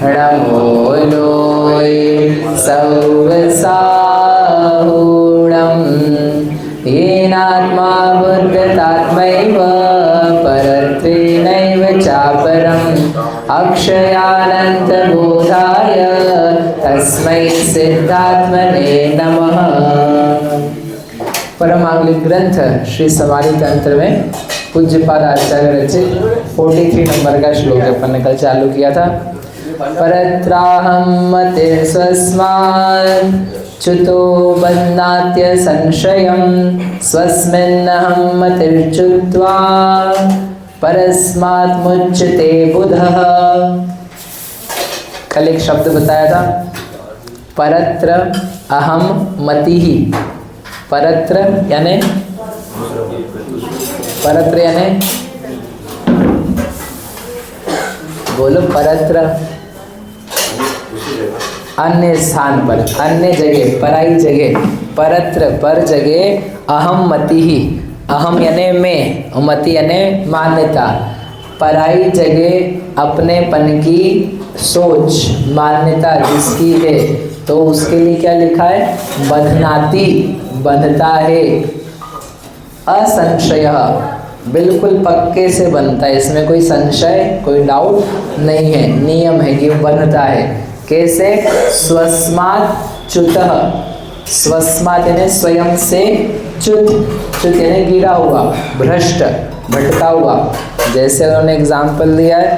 णमोलोय सौवसाहूणम् येनात्मा बुद्धतात्मैव परत्वेनैव चापरम् अक्षयानन्तबोधाय तस्मै सिद्धात्मने नमः। परमांगलिक ग्रंथ श्री समाधि तंत्र में पूज्यपाद आचार्य रचित 43 नंबर का श्लोक अपन ने कल चालू किया था। परत्राहं मते स्वस्मात् च्युतो बध्नात्य संशयं स्वस्मिन्नहं मतिर्च्युत्वा परस्मात् मुच्यते बुधः। कल एक शब्द बताया था, परत्र अहम मतिः। परत्र यानी बोलो, परत्र अन्य स्थान पर, अन्य जगह, पराई जगह। परत्र पर जगह, अहम मति ही, अहम यानी मैं, मति यानी मान्यता। पराई जगह अपनेपन की सोच, मान्यता जिसकी है, तो उसके लिए क्या लिखा है? बध्नाति, बंधता है। असंशय, बिल्कुल पक्के से बनता है, इसमें कोई संशय, कोई डाउट नहीं है, नियम है कि वो बनता है। कैसे? स्वस्मात् च्युतः, स्वस्मात् यानी स्वयं से, च्युत, च्युत यानी गिरा हुआ, भ्रष्ट, भटका हुआ। जैसे उन्होंने एग्जाम्पल दिया है,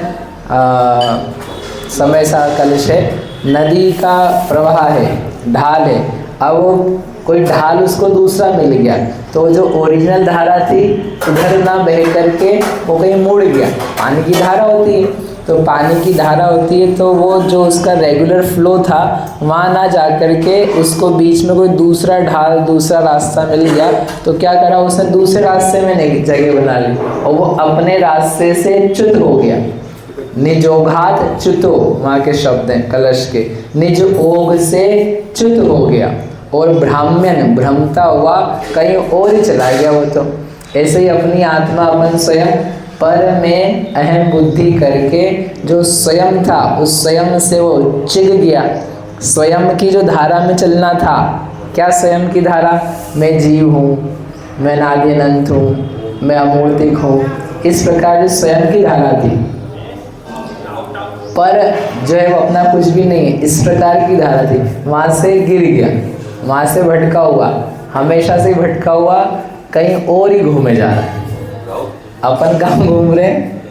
समय सा कलश है, नदी का प्रवाह है, ढाल है, अब वो कोई ढाल उसको दूसरा मिल गया, तो जो ओरिजिनल धारा थी उधर ना बह करके वो कहीं मुड़ गया। पानी की धारा होती है, तो पानी की धारा होती है तो वो जो उसका रेगुलर फ्लो था वहाँ ना जा करके उसको बीच में कोई दूसरा ढाल, दूसरा रास्ता मिल गया, तो क्या करा उसने? दूसरे रास्ते में नई जगह बना ली और वो अपने रास्ते से च्युत हो गया। निजोघात च्युतो, वहाँ के शब्द हैं कलश के, निज ओघ से च्युत हो गया। और ब्राह्मण, भ्रमता हुआ, कहीं और ही चला गया वो। तो ऐसे ही अपनी आत्मा, अपन स्वयं पर में अहम बुद्धि करके जो स्वयं था उस स्वयं से वो चिग गया। स्वयं की जो धारा में चलना था, क्या स्वयं की धारा? मैं जीव हूँ, मैं नादि अनंत हूँ, मैं अमूर्तिक हूँ, इस प्रकार जो स्वयं की धारा थी। पर जो है वो अपना कुछ भी नहीं है, इस प्रकार की धारा थी, वहाँ से गिर गया, वहाँ से भटका हुआ, हमेशा से भटका हुआ, कहीं और ही घूमे जा रहा है। अपन कहाँ घूम रहे हैं?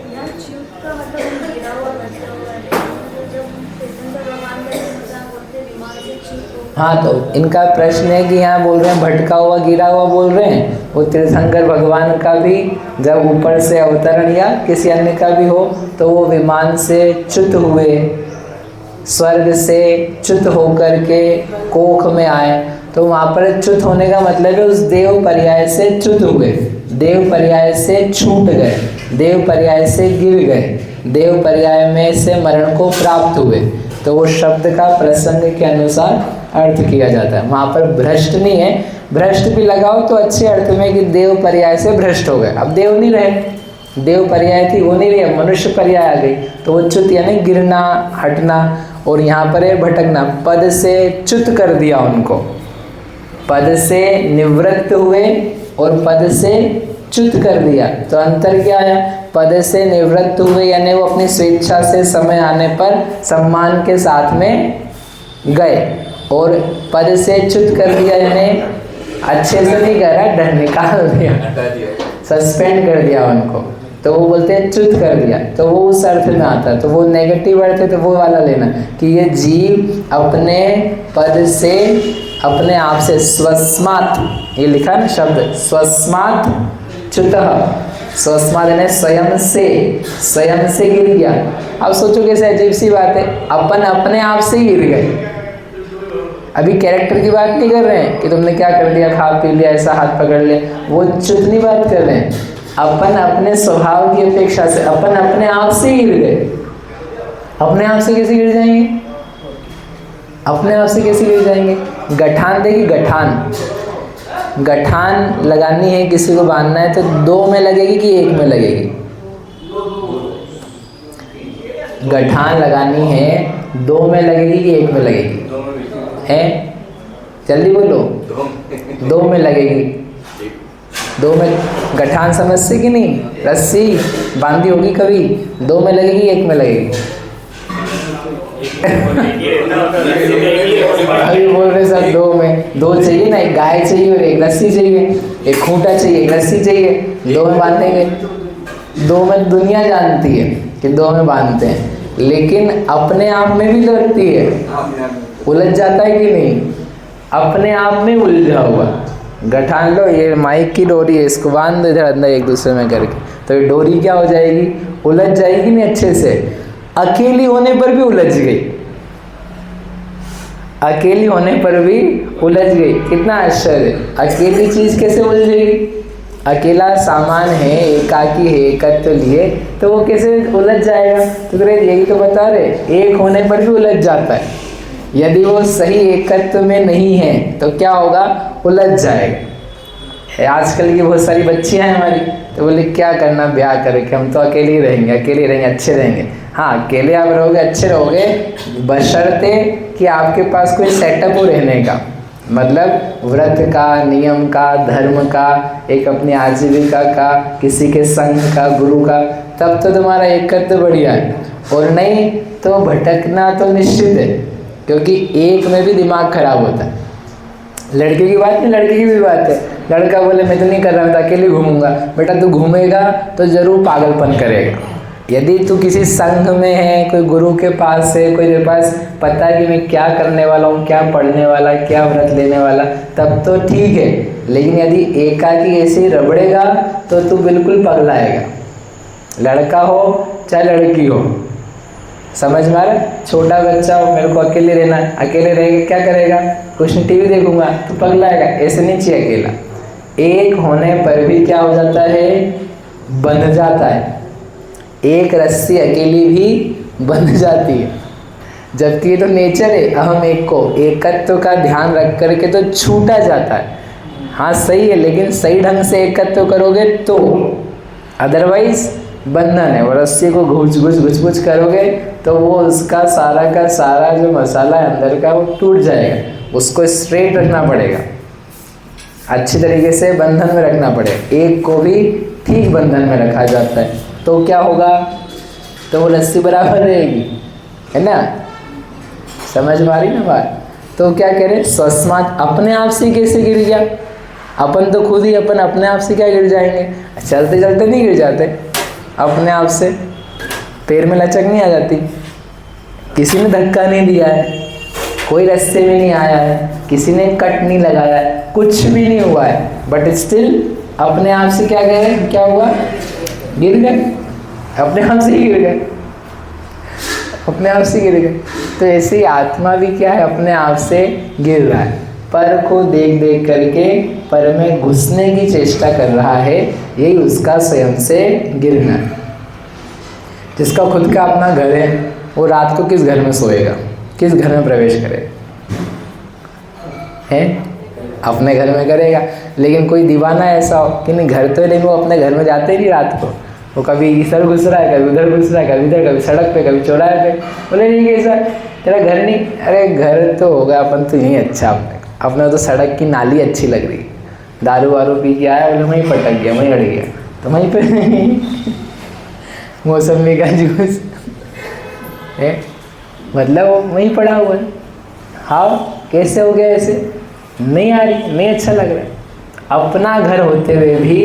हाँ, तो इनका प्रश्न है कि यहाँ बोल रहे हैं भटका हुआ, गिरा हुआ बोल रहे हैं। वो तीर्थंकर भगवान का भी जब ऊपर से अवतरण या किसी अन्य का भी हो तो वो विमान से च्युत हुए, स्वर्ग से च्युत होकर के कोख में आए, तो वहाँ पर च्युत होने का मतलब है उस देव पर्याय से च्युत हुए, देव पर्याय से छूट गए, देव पर्याय से गिर गए, देव पर्याय में से मरण को प्राप्त हुए। तो वो शब्द का प्रसंग के अनुसार अर्थ किया जाता है। वहाँ पर भ्रष्ट नहीं है, भ्रष्ट भी लगाओ तो अच्छे अर्थ में कि देव पर्याय से भ्रष्ट हो गए। अब देव नहीं रहे, देव पर्याय थी वो नहीं रही, मनुष्य पर्याय आ गई, तो वो च्युत यानी गिरना, हटना। और यहाँ पर है भटकना, पद से च्युत कर दिया उनको, पद से निवृत्त हुए और पद से च्युत कर दिया। तो अंतर क्या है? पद से निवृत्त हुए यानी वो अपनी स्वेच्छा से समय आने पर सम्मान के साथ में गए, और पद से च्युत कर दिया यानी अच्छे से नहीं करा, डर निकाल दिया, सस्पेंड कर दिया उनको, तो वो बोलते हैं च्युत कर दिया। तो वो उस अर्थ में आता है, तो वो नेगेटिव अर्थ है तो वो वाला लेना कि ये जीव अपने पद से, अपने आप से, स्वस्मात्, ये लिखा ना शब्द, स्वस्मात् च्युतः, स्वस्मात् यानी स्वयं से गिर गया। अब सोचो कैसे अजीब सी बात है, अपन अपने आप से ही गिर गए। अभी कैरेक्टर की बात नहीं कर रहे हैं कि तुमने क्या कर दिया, खा पी लिया, ऐसा हाथ पकड़ लिया, वो चुतनी बात कर रहे हैं। अपन अपने स्वभाव की अपेक्षा से, अपन अपने आप से ही गिर गए। अपने आप से कैसे गिर जाएंगे? अपने आप से कैसे गिर जाएंगे? गठान देगी, गठान लगानी है, किसी को बांधना है तो 2 में लगेगी कि 1 में लगेगी? गठान लगानी है 2 में लगेगी कि 1 में लगेगी? हैं, जल्दी बोलो। 2 में लगेगी। 2 में गठान समझते कि नहीं? रस्सी बांधी होगी कभी, 2 में लगेगी 1 में लगेगी? अभी बोल रहे सर 2 में, 2 चाहिए ना, एक गाय चाहिए और एक रस्सी चाहिए, एक खूंटा चाहिए, एक रस्सी चाहिए, 2 में बांधेंगे। 2 में दुनिया जानती है कि 2 में बांधते हैं, लेकिन अपने आप में भी लगती है, उलझ जाता है कि नहीं? अपने आप में उलझा हुआ। गठान लो, ये माइक की डोरी है, इसको बांध दो इधर अंदर एक दूसरे में करके, तो ये डोरी क्या हो जाएगी? उलझ जाएगी नहीं अच्छे से। अकेली होने पर भी उलझ गई, अकेली होने पर भी उलझ गई। कितना आश्चर्य! अकेली चीज कैसे उलझेगी? अकेला सामान है, एकाकी है, एकत्व लिए, तो वो कैसे उलझ जाएगा? तो यही तो बता रहे, एक होने पर भी उलझ जाता है। यदि वो सही एकत्व में नहीं है तो क्या होगा? उलझ जाएगा। आजकल की बहुत सारी बच्चियां हैं हमारी, तो बोले क्या करना ब्याह करके, हम तो अकेले ही रहेंगे, अकेले रहेंगे, अच्छे रहेंगे। हाँ, अकेले आप रहोगे, अच्छे रहोगे, बशर्ते कि आपके पास कोई सेटअप हो रहने का, मतलब व्रत का, नियम का, धर्म का, एक अपनी आजीविका का, किसी के संग का, गुरु का, तब तो तुम्हारा एकत्व बढ़िया है। और नहीं तो भटकना तो निश्चित है, क्योंकि एक में भी दिमाग खराब होता है। लड़के की बात नहीं, लड़के की भी बात है। लड़का बोले मैं तो नहीं कर रहा, मैं तो अकेले घूमूंगा। बेटा तू घूमेगा तो जरूर पागलपन करेगा। यदि तू किसी संघ में है, कोई गुरु के पास है, कोई तेरे पास पता है कि मैं क्या करने वाला हूँ, क्या पढ़ने वाला, क्या व्रत लेने वाला, तब तो ठीक है। लेकिन यदि एकाकी ऐसे ही रबड़ेगा तो तू बिल्कुल पगलाएगा। लड़का हो चाहे लड़की हो, समझ में आ रहा है? छोटा बच्चा हो, मेरे को अकेले रहना है, अकेले रहेगा क्या करेगा? कुछ नहीं, टीवी देखूंगा, तो पगलाएगा। ऐसे नहीं चाहिए अकेला। एक होने पर भी क्या हो जाता है? बंध जाता है। एक रस्सी अकेली भी बंध जाती है, जबकि ये तो नेचर है। अहम एक को, एकत्व का ध्यान रख करके तो छूटा जाता है। हाँ सही है, लेकिन सही ढंग से एकत्व करोगे तो, अदरवाइज बंधन है। वो रस्सी को घुच करोगे तो वो उसका सारा का सारा जो मसाला है अंदर का, वो टूट जाएगा। उसको स्ट्रेट रखना पड़ेगा, अच्छी तरीके से बंधन में रखना पड़ेगा। एक को भी ठीक बंधन में रखा जाता है, तो क्या होगा? तो वो रस्सी बराबर रहेगी, है ना? समझ में आ रही ना बात? तो क्या कह रहे? स्वस्मात्, अपने आप से कैसे गिर गया? अपन तो खुद ही अपने आप से क्या गिर जाएंगे? चलते चलते नहीं गिर जाते, अपने आप से पैर में लचक नहीं आ जाती। किसी ने धक्का नहीं दिया है, कोई रास्ते में नहीं आया है, किसी ने कट नहीं लगाया है, कुछ भी नहीं हुआ है, बट स्टिल अपने आप से क्या गए? क्या हुआ? गिर गए, अपने आप से ही गिर गए, अपने आप से गिर गए। तो ऐसे ही आत्मा भी क्या है? अपने आप से गिर रहा है। पर को देख देख करके पर में घुसने की चेष्टा कर रहा है, यही उसका स्वयं से गिरना है। जिसका खुद का अपना घर है, वो रात को किस घर में सोएगा? किस घर में प्रवेश करेगा? है अपने घर में करेगा। लेकिन कोई दीवाना ऐसा हो कि नहीं घर तो है, लेकिन वो अपने घर में जाते ही नहीं रात को। वो कभी इधर घुस रहा है, कभी उधर घुस रहा है, कभी इधर, कभी सड़क पे, कभी चौराहे पे। बोले नहीं कैसा तेरा घर नहीं? अरे घर तो होगा, अपन तो यहीं अच्छा, अपने तो सड़क की नाली अच्छी लग रही। दारू वारू पी के आया, बोले वहीं पटक गया, वहीं अड़ गया, तो वहीं पे मौसमी का जूस है, मतलब वो वहीं पड़ा हुआ है। हाँ कैसे हो गया ऐसे? नहीं आ रही, नहीं अच्छा लग रहा है। अपना घर होते हुए भी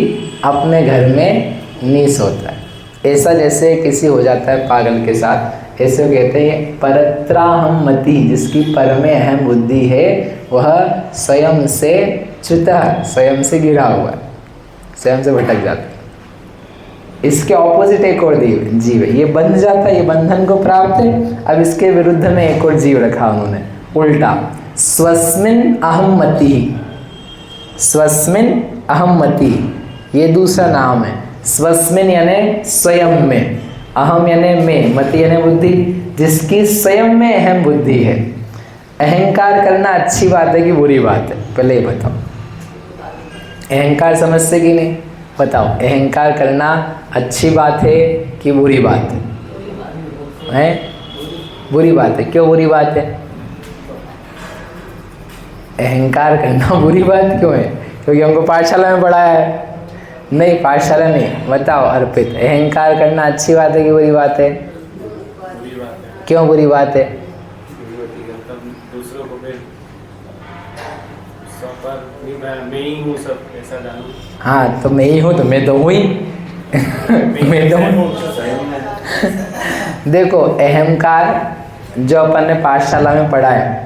अपने घर में नहीं सोता है। ऐसा जैसे किसी हो जाता है पागल के साथ, ऐसे वो कहते हैं परत्राहम मति, जिसकी पर में अहम बुद्धि है, वह स्वयं से च्युता, स्वयं से गिरा हुआ है, स्वयं से भटक जाता है। इसके ऑपोजिट एक और जीव है, ये बंध जाता है, ये बंधन को प्राप्त है। अब इसके विरुद्ध में एक और जीव रखा उन्होंने, उल्टा, स्वस्मिन अहमति। स्वस्मिन अहमति, ये दूसरा नाम है। स्वस्मिन यानी स्वयं में, अहम यानी में, मति यानी बुद्धि, जिसकी स्वयं में अहम बुद्धि है। अहंकार करना अच्छी बात है कि बुरी बात है? पहले ये बताओ, अहंकार समझते कि नहीं? बताओ, अहंकार करना अच्छी बात है कि बुरी बात है? बुरी बात है। क्यों बुरी बात है? अहंकार करना बुरी बात क्यों है? क्योंकि हमको पाठशाला में पढ़ाया है। नहीं, पाठशाला नहीं। बताओ अर्पित, अहंकार करना अच्छी बात है कि बुरी बात है? बुरी बात है। क्यों बुरी बात है? दूसरों को फिर सब पर मैं ही हूँ, सब ऐसा जानूं। हाँ, तो मैं ही हूँ तो मैं तो हूँ ही। मैं तो हूँ। देखो, अहंकार जो अपन ने पाठशाला में पढ़ा है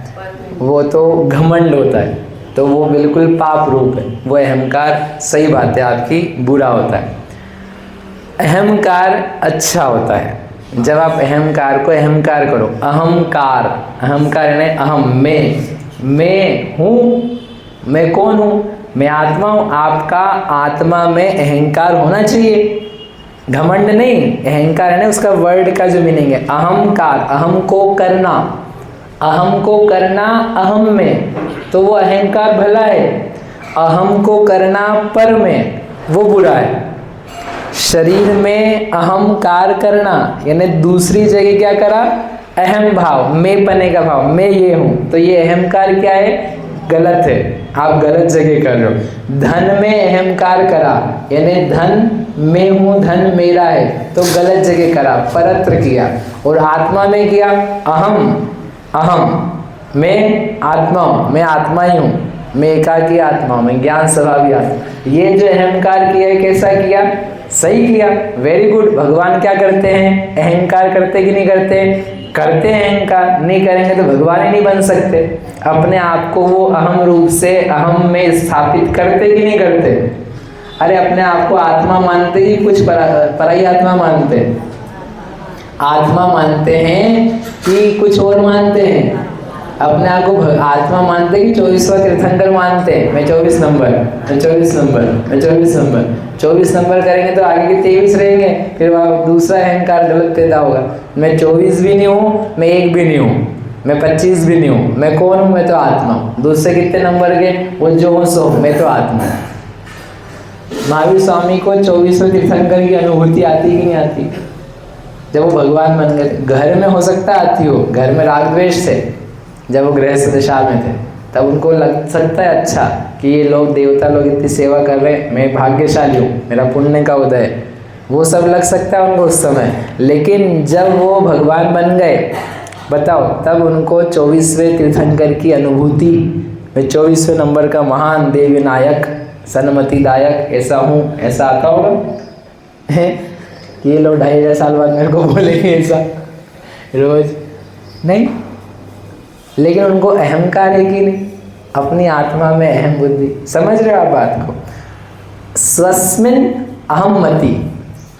वो तो घमंड होता है, तो वो बिल्कुल पाप रूप है। वो अहंकार, सही बात है आपकी, बुरा होता है। अहंकार अच्छा होता है जब आप अहंकार को अहंकार करो। अहंकार, अहंकार यानी अहम, मैं हूँ। मैं कौन हूँ? मैं आत्मा हूँ। आपका आत्मा में अहंकार होना चाहिए, घमंड नहीं। अहंकार है ना, उसका वर्ड का जो मीनिंग है अहंकार, अहम को करना, अहम को करना अहम में, तो वो अहंकार भला है। अहम को करना पर में, वो बुरा है। शरीर में अहंकार करना यानी दूसरी जगह क्या करा? अहम भाव, मैं पने का भाव, मैं ये हूँ, तो ये अहंकार क्या है? गलत है। आप गलत जगह कर रहे हो। धन में अहंकार करा यानी धन मैं हूँ, धन मेरा है, तो गलत जगह करा, परत्र किया। और आत्मा में किया अहम, अहम मैं आत्मा हूँ, मैं आत्मा ही हूँ, मैं एकाकी आत्मा हूँ, मैं ज्ञान स्वभावी आत्मा। ये जो अहंकार किया है, कैसा किया? सही किया, वेरी गुड। भगवान क्या करते हैं? अहंकार करते कि नहीं करते? करते हैं अहंकार। नहीं करेंगे तो भगवान ही नहीं बन सकते। अपने आप को वो अहम रूप से अहम में स्थापित करते कि नहीं करते? अरे अपने आप को आत्मा मानते ही कुछ पराई आत्मा मानते हैं? आत्मा मानते हैं कि कुछ और मानते हैं? अपने आप को आत्मा मानते हैं कि 24वां तीर्थंकर मानते हैं? मैं 24 नंबर, मैं 24 नंबर, मैं 24 नंबर। 24 नंबर करेंगे तो आगे के 23 रहेंगे, फिर वह दूसरा अहंकार गलत पैदा होगा। मैं 24 भी नहीं हूँ, मैं 1 भी नहीं हूँ, मैं 25 भी नहीं हूँ। मैं कौन हूँ? मैं तो आत्मा हूँ। दूसरे कितने नंबर के? वो जो हो सो, मैं तो आत्मा हूँ। महावीर स्वामी को 24वें तीर्थंकर की अनुभूति आती कि नहीं आती? जब वो भगवान बन गए। घर में हो सकता आती हो, घर में राग द्वेष थे, जब वो गृहस्थ दशा में थे, तब उनको लग सकता है अच्छा कि ये लोग देवता लोग इतनी सेवा कर रहे हैं, मैं भाग्यशाली हूँ, मेरा पुण्य का उदय है, वो सब लग सकता है उनको उस समय। लेकिन जब वो भगवान बन गए, बताओ, तब उनको 24वें तीर्थंकर की अनुभूति, मैं 24वें नंबर का महान देवी नायक, सन्मतिदायक ऐसा हूँ, ऐसा आता होगा है कि ये लोग 2500 साल बाद मेरे को बोलेंगे ऐसा रोज? नहीं। लेकिन उनको अहंकार है कि नहीं? अपनी आत्मा में अहम बुद्धि। समझ रहे हो आप बात को? स्वस्मिन अहमति,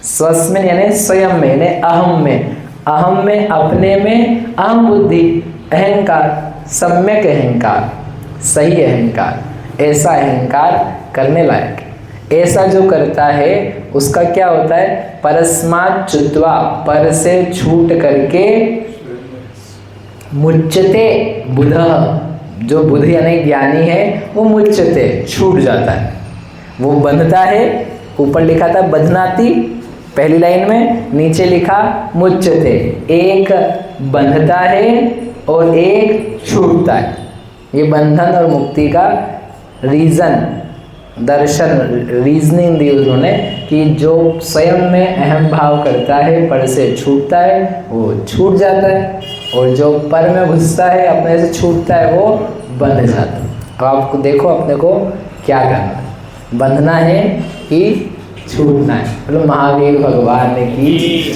स्वस्मिन यानी स्वयं में, यानी अहम में, अहम में अपने में अहम बुद्धि, अहंकार, सम्यक अहंकार, सही अहंकार, ऐसा अहंकार करने लायक। ऐसा जो करता है उसका क्या होता है? परस्मात् च्युत्वा, पर से छूट करके, मुच्यते बुध, जो बुध यानी ज्ञानी है वो मुच्यते, छूट जाता है। वो बंधता है, ऊपर लिखा था बधनाति पहली लाइन में, नीचे लिखा मुच्यते। एक बंधता है और एक छूटता है। ये बंधन और मुक्ति का रीजन, दर्शन, रीजनिंग दी उन्होंने कि जो स्वयं में अहम भाव करता है, पर से छूटता है, वो छूट जाता है, और जो पर में घुसता है, अपने से छूटता है, वो बंध जाता है। अब आपको देखो अपने को क्या करना है, बंधना है कि छूटना है। मतलब महावीर भगवान की